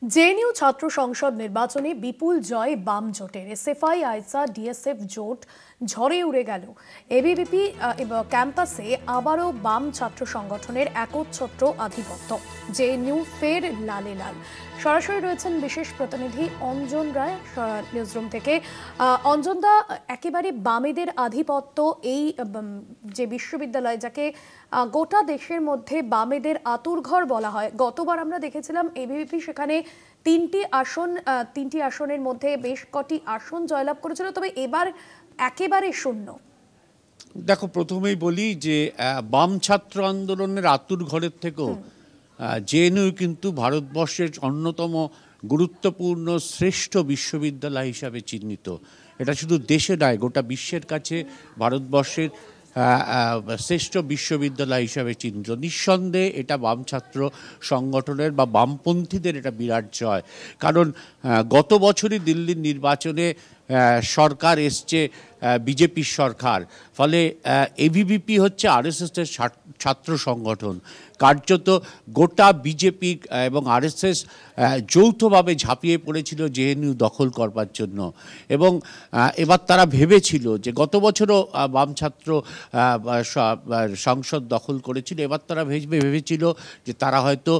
JNU ছাত্র সংসদ নির্বাচনে বিপুল জয় বাম জোটের। এসএফআই, আইসা, ডিএসএফ জোট ঝড়ে উড়ে গেল। এবিভিপি ক্যাম্পাসে আবারও বাম ছাত্র সংগঠনের একচ্ছত্র আধিপত্য। জেএনইউ ফের লালে লাল। সরাসরি রয়েছেন বিশেষ প্রতিনিধি অঞ্জন রায় নিউজরুম থেকে। অঞ্জন দা, একেবারে বামেদের আধিপত্য এই যে বিশ্ববিদ্যালয়, যাকে গোটা দেশের মধ্যে বামেদের আতুরঘর বলা হয়। গতবার আমরা দেখেছিলাম এবিভিপি সেখানে তিনটি আসনের মধ্যে বেশ কটি আসন জয়লাভ করেছিল, তবে এবার একেবারে শূন্য। দেখো, প্রথমেই বলি যে বাম ছাত্র আন্দোলনের আতুর ঘরের থেকেও জেএনইউ কিন্তু ভারতবর্ষের অন্যতম গুরুত্বপূর্ণ শ্রেষ্ঠ বিশ্ববিদ্যালয় হিসাবে চিহ্নিত। এটা শুধু দেশে নয়, গোটা বিশ্বের কাছে ভারতবর্ষের শ্রেষ্ঠ বিশ্ববিদ্যালয় হিসাবে চিহ্নিত। নিঃসন্দেহে এটা বাম ছাত্র সংগঠনের বা বামপন্থীদের এটা বিরাট জয়। কারণ গত বছরই দিল্লির নির্বাচনে সরকার এসছে বিজেপির সরকার, ফলে এবিভিপি হচ্ছে আরএসএসের ছাত্র সংগঠন। কার্যত গোটা বিজেপি এবং আরএসএস যৌথভাবে ঝাঁপিয়ে পড়েছিল জেএনইউ দখল করবার জন্য। এবং এবার তারা ভেবেছিল যে গত বছরও বাম ছাত্র সংসদ দখল করেছিল, এবার তারা ভেবেছিল যে তারা হয়তো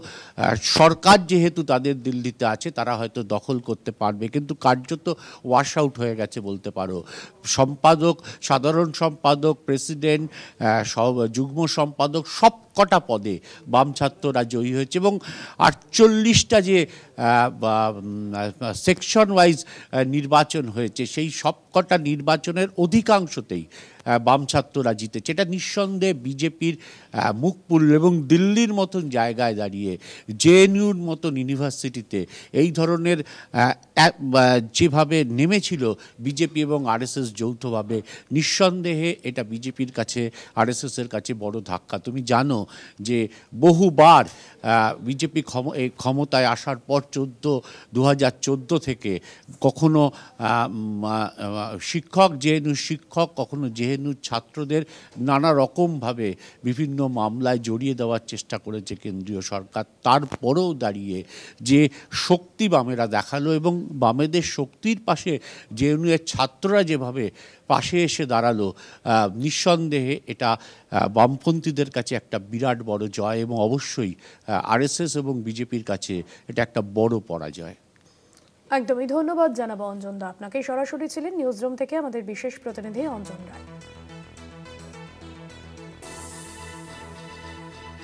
সরকার যেহেতু তাদের দিল্লিতে আছে, তারা হয়তো দখল করতে পারবে, কিন্তু কার্যত ওয়াশ আউট হয়ে গেছে বলতে পারো। সম্পাদক, সাধারণ সম্পাদক, প্রেসিডেন্ট, যুগ্ম সম্পাদক সব কটা পদে বাম ছাত্ররা জয়ী হয়েছে। এবং 48টা যে সেকশন ওয়াইজ নির্বাচন হয়েছে, সেই সবকটা নির্বাচনের অধিকাংশতেই বাম ছাত্ররা জিতেছে। এটা নিঃসন্দেহে বিজেপির মুখ পুরল। এবং দিল্লির মতন জায়গায় দাঁড়িয়ে জেএনইউর মতন ইউনিভার্সিটিতে এই ধরনের যেভাবে নেমেছিল বিজেপি এবং আরএসএস যৌথভাবে, নিঃসন্দেহে এটা বিজেপির কাছে, আরএসএসের কাছে বড় ধাক্কা। তুমি জানো যে বহুবার বিজেপি ক্ষমতায় আসার পর 2014 থেকে কখনো জেএনইউ শিক্ষক, কখনো জেএনইউ ছাত্রদের নানা রকমভাবে বিভিন্ন মামলায় জড়িয়ে দেওয়ার চেষ্টা করেছে কেন্দ্রীয় সরকার। তারপরেও দাঁড়িয়ে যে শক্তি বামেরা দেখালো এবং বামেদের শক্তির পাশে জেএনইউ এর ছাত্ররা যেভাবে পাশে এসে দাঁড়ালো, নিঃসন্দেহে এটা বামপন্থীদের কাছে একটা বিরাট বড় জয়। এবং অবশ্যই আরএসএস এবং বিজেপির কাছে এটা একটা বড় পরাজয়। একদমই। ধন্যবাদ জানাবো অঞ্জন দা আপনাকে। সরাসরি ছিলেন নিউজরুম থেকে আমাদের বিশেষ প্রতিনিধি অঞ্জন রায়।